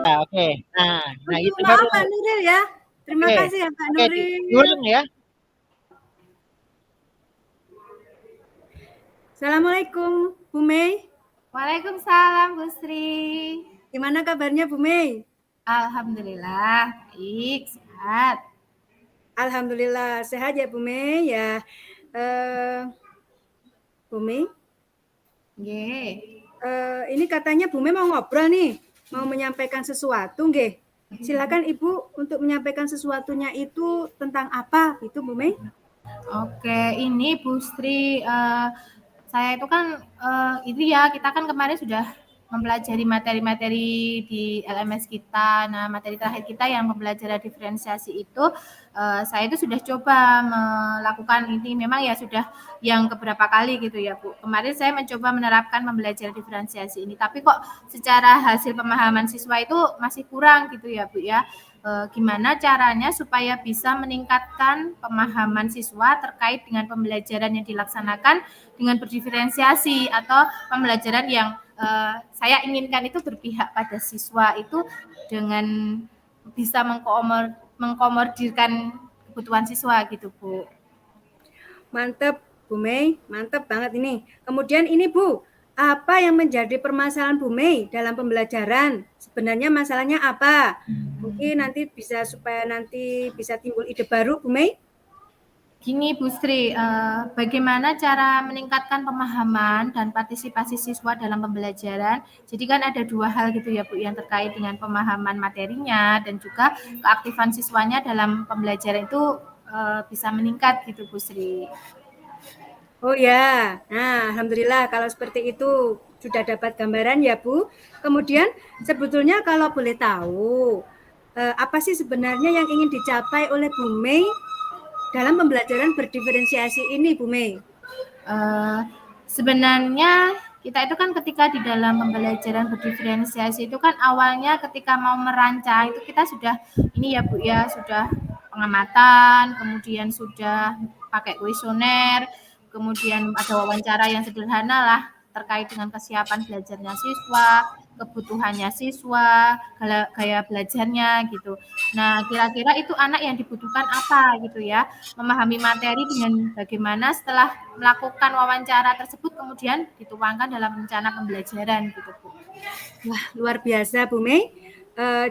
Oke. Nah itu Maaf baru. Pak Nuril ya. Terima kasih ya Pak Nuril. Diulang ya. Assalamualaikum Bu Mei. Waalaikumsalam Bu Sri. Gimana kabarnya Bu Mei? Alhamdulillah baik, sehat. Alhamdulillah sehat ya Bu Mei ya. Bu Mei. Ini katanya Bu Mei mau ngobrol nih, mau menyampaikan sesuatu, nggih. Silakan Ibu untuk menyampaikan sesuatunya itu tentang apa itu Bu Mei? Oke, ini Bu Sri, saya itu kan itu ya kita kan kemarin sudah mempelajari materi-materi di LMS kita. Nah, materi terakhir kita yang pembelajaran diferensiasi itu saya itu sudah coba melakukan ini, memang ya sudah yang keberapa kali gitu ya Bu. Kemarin saya mencoba menerapkan pembelajaran diferensiasi ini, tapi kok secara hasil pemahaman siswa itu masih kurang gitu ya Bu ya. Gimana caranya supaya bisa meningkatkan pemahaman siswa terkait dengan pembelajaran yang dilaksanakan dengan berdiferensiasi atau pembelajaran yang saya inginkan itu berpihak pada siswa itu dengan bisa mengkomodirkan kebutuhan siswa gitu Bu. Mantap Bu Mei, mantap banget ini. Kemudian ini Bu, apa yang menjadi permasalahan Bu Mei dalam pembelajaran? Sebenarnya masalahnya apa? Mungkin nanti bisa supaya nanti bisa timbul ide baru Bu Mei. Gini Bu Sri, bagaimana cara meningkatkan pemahaman dan partisipasi siswa dalam pembelajaran? Jadi kan ada dua hal gitu ya Bu, yang terkait dengan pemahaman materinya dan juga keaktifan siswanya dalam pembelajaran itu bisa meningkat gitu Bu Sri. Oh ya, nah Alhamdulillah kalau seperti itu sudah dapat gambaran ya Bu. Kemudian sebetulnya kalau boleh tahu, apa sih sebenarnya yang ingin dicapai oleh Bu Mei dalam pembelajaran berdiferensiasi ini Bu Mei? Sebenarnya kita itu kan ketika di dalam pembelajaran berdiferensiasi itu kan awalnya ketika mau merancang itu kita sudah ini ya Bu ya, sudah pengamatan, kemudian sudah pakai kuesioner, kemudian ada wawancara yang sederhana lah terkait dengan kesiapan belajarnya siswa, kebutuhannya siswa, gaya belajarnya gitu. Nah, kira-kira itu anak yang dibutuhkan apa gitu ya, memahami materi dengan bagaimana setelah melakukan wawancara tersebut kemudian dituangkan dalam rencana pembelajaran gitu Bu. Wah, luar biasa Bu Mei.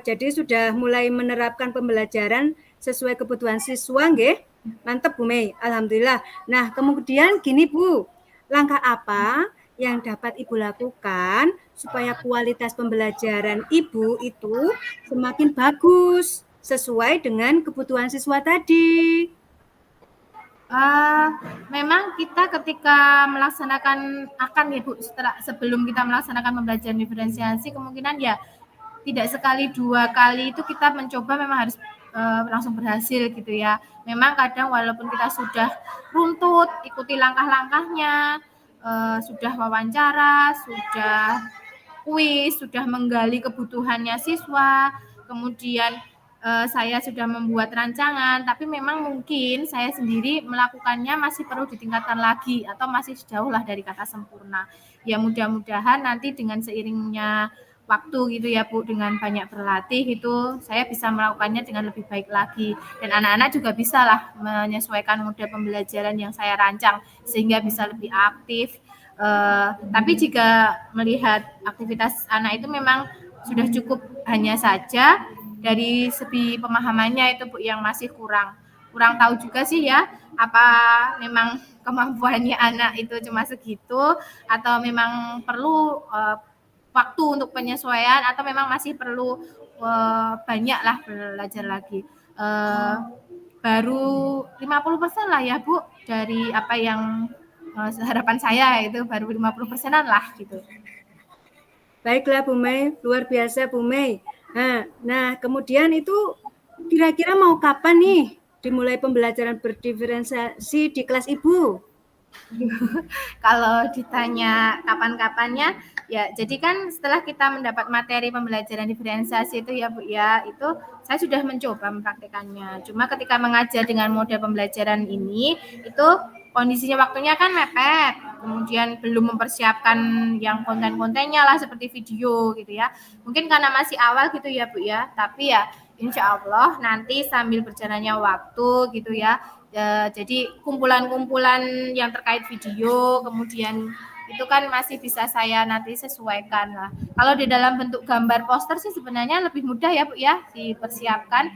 Jadi sudah mulai menerapkan pembelajaran sesuai kebutuhan siswa, nggih? Mantap Bu Mei, alhamdulillah. Nah, kemudian gini Bu, langkah apa yang dapat Ibu lakukan supaya kualitas pembelajaran Ibu itu semakin bagus sesuai dengan kebutuhan siswa tadi? Memang kita ketika melaksanakan ya Bu, sebelum kita melaksanakan pembelajaran diferensiasi kemungkinan ya tidak sekali dua kali itu kita mencoba memang harus langsung berhasil gitu ya. Memang kadang walaupun kita sudah runtut ikuti langkah-langkahnya, sudah wawancara, sudah kuis, sudah menggali kebutuhannya siswa, kemudian saya sudah membuat rancangan, tapi memang mungkin saya sendiri melakukannya masih perlu ditingkatkan lagi atau masih jauh lah dari kata sempurna. Ya mudah-mudahan nanti dengan seiringnya waktu gitu ya Bu, dengan banyak berlatih itu saya bisa melakukannya dengan lebih baik lagi dan anak-anak juga bisa lah menyesuaikan model pembelajaran yang saya rancang sehingga bisa lebih aktif. Tapi jika melihat aktivitas anak itu memang sudah cukup, hanya saja dari segi pemahamannya itu Bu yang masih kurang tahu juga sih ya, apa memang kemampuannya anak itu cuma segitu atau memang perlu waktu untuk penyesuaian atau memang masih perlu banyak lah belajar lagi. Baru 50% lah ya Bu dari apa yang harapan saya itu baru 50%-an lah gitu. Baiklah Bu Mei, luar biasa Bu Mei. Nah, kemudian itu kira-kira mau kapan nih dimulai pembelajaran berdiferensiasi di kelas Ibu? Kalau ditanya kapan-kapannya, ya jadi kan setelah kita mendapat materi pembelajaran diferensiasi itu ya Bu ya, itu saya sudah mencoba mempraktikannya. Cuma ketika mengajar dengan model pembelajaran ini, itu kondisinya waktunya kan mepet, kemudian belum mempersiapkan yang konten-kontennya lah seperti video gitu ya. Mungkin karena masih awal gitu ya Bu ya, tapi ya insya Allah nanti sambil berjalannya waktu gitu ya, jadi kumpulan-kumpulan yang terkait video, kemudian itu kan masih bisa saya nanti sesuaikan lah. Kalau di dalam bentuk gambar poster sih sebenarnya lebih mudah ya Bu ya, dipersiapkan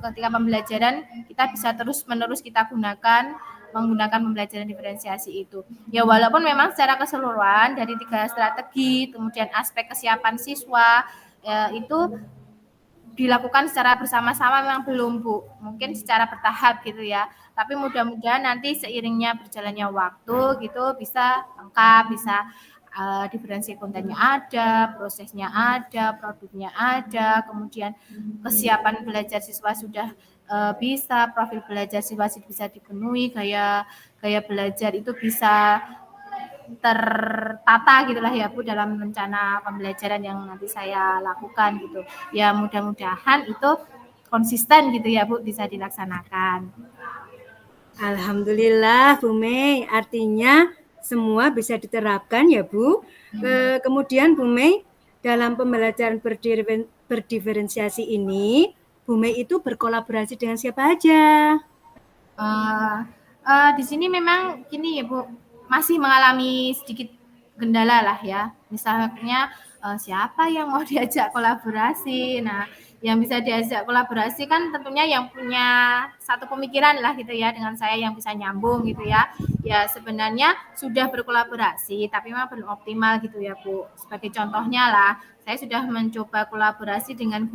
ketika pembelajaran kita bisa terus-menerus kita menggunakan pembelajaran diferensiasi itu. Ya walaupun memang secara keseluruhan dari 3 strategi, kemudian aspek kesiapan siswa itu dilakukan secara bersama-sama memang belum Bu, mungkin secara bertahap gitu ya. Tapi mudah-mudahan nanti seiringnya berjalannya waktu gitu bisa lengkap, bisa diferensi kontennya ada, prosesnya ada, produknya ada, kemudian kesiapan belajar siswa sudah bisa, profil belajar siswa bisa dipenuhi, gaya belajar itu bisa tertata gitulah ya Bu dalam rencana pembelajaran yang nanti saya lakukan gitu. Ya mudah-mudahan itu konsisten gitu ya Bu bisa dilaksanakan. Alhamdulillah Bu Mei, artinya semua bisa diterapkan ya Bu. Kemudian Bu Mei, dalam pembelajaran berdiferensiasi ini, Bu Mei itu berkolaborasi dengan siapa aja? Di sini memang gini ya Bu, masih mengalami sedikit kendala lah ya. Misalnya siapa yang mau diajak kolaborasi. Nah, yang bisa diajak kolaborasi kan tentunya yang punya satu pemikiran lah gitu ya dengan saya yang bisa nyambung gitu ya. Ya sebenarnya sudah berkolaborasi tapi memang belum optimal gitu ya Bu. Sebagai contohnya lah, saya sudah mencoba kolaborasi dengan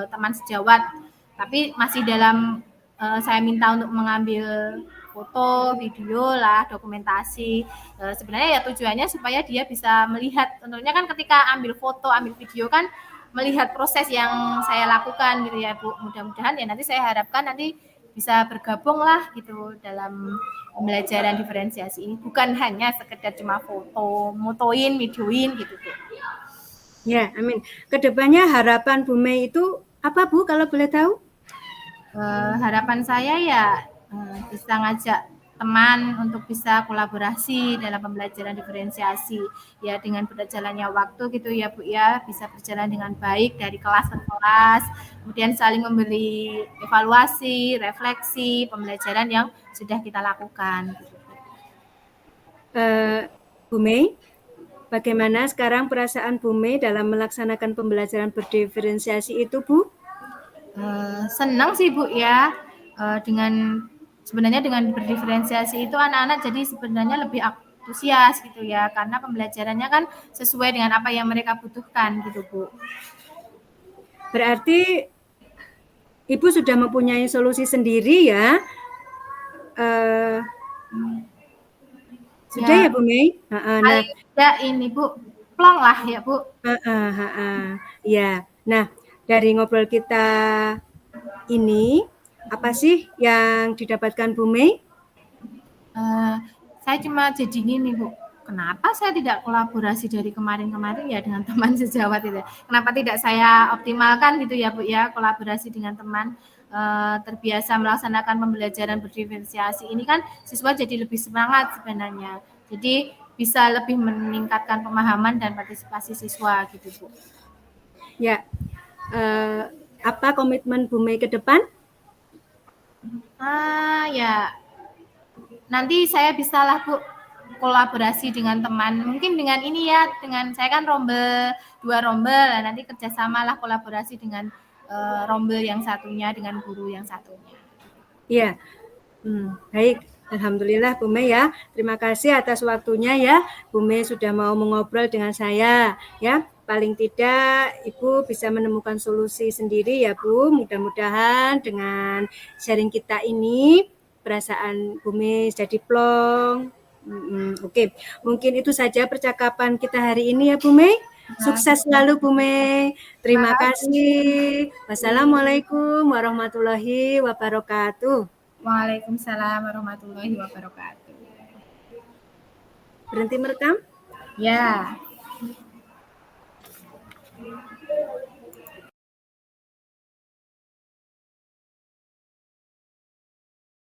teman sejawat tapi masih dalam saya minta untuk mengambil foto, video lah, dokumentasi. Sebenarnya ya tujuannya supaya dia bisa melihat, tentunya kan ketika ambil foto, ambil video kan melihat proses yang saya lakukan gitu ya Bu. Mudah-mudahan ya nanti saya harapkan nanti bisa bergabung lah gitu dalam pembelajaran diferensiasi ini. Bukan hanya sekedar cuma foto, motoin, videoin gitu Bu. Ya, amin. Kedepannya harapan Bu Mei itu apa Bu kalau boleh tahu? Harapan saya ya bisa ngajak teman untuk bisa kolaborasi dalam pembelajaran diferensiasi ya dengan berjalannya waktu gitu ya Bu ya, bisa berjalan dengan baik dari kelas ke kelas, kemudian saling memberi evaluasi, refleksi pembelajaran yang sudah kita lakukan gitu. Bu Mei, bagaimana sekarang perasaan Bu Mei dalam melaksanakan pembelajaran berdiferensiasi itu Bu? Senang sih Bu ya, sebenarnya dengan berdiferensiasi itu anak-anak jadi sebenarnya lebih antusias gitu ya, karena pembelajarannya kan sesuai dengan apa yang mereka butuhkan gitu Bu. Berarti Ibu sudah mempunyai solusi sendiri ya? Sudah ya Bu Mei? Nah, tidak ini Bu, plong lah ya Bu. Ya, nah dari ngobrol kita ini, apa sih yang didapatkan Bu Mei? Saya cuma jadi gini Bu, kenapa saya tidak kolaborasi dari kemarin-kemarin ya dengan teman sejawat itu? Kenapa tidak saya optimalkan gitu ya Bu ya, kolaborasi dengan teman, terbiasa melaksanakan pembelajaran berdiferensiasi ini kan siswa jadi lebih semangat sebenarnya. Jadi bisa lebih meningkatkan pemahaman dan partisipasi siswa gitu Bu. Ya, apa komitmen Bu Mei ke depan? Ya nanti saya bisalah Bu kolaborasi dengan teman, mungkin dengan ini ya, dengan saya kan rombel 2 rombel, nanti kerjasama lah kolaborasi dengan rombel yang satunya dengan guru yang satunya. Ya, baik. Alhamdulillah Bu Mei ya. Terima kasih atas waktunya ya. Bu Mei sudah mau mengobrol dengan saya ya. Paling tidak Ibu bisa menemukan solusi sendiri ya Bu. Mudah-mudahan dengan sharing kita ini perasaan Bu Mei jadi plong. Oke. Mungkin itu saja percakapan kita hari ini ya Bu Mei. Sukses selalu Bu Mei. Terima kasih. Wassalamualaikum warahmatullahi wabarakatuh. Waalaikumsalam warahmatullahi wabarakatuh. Berhenti merekam? Ya.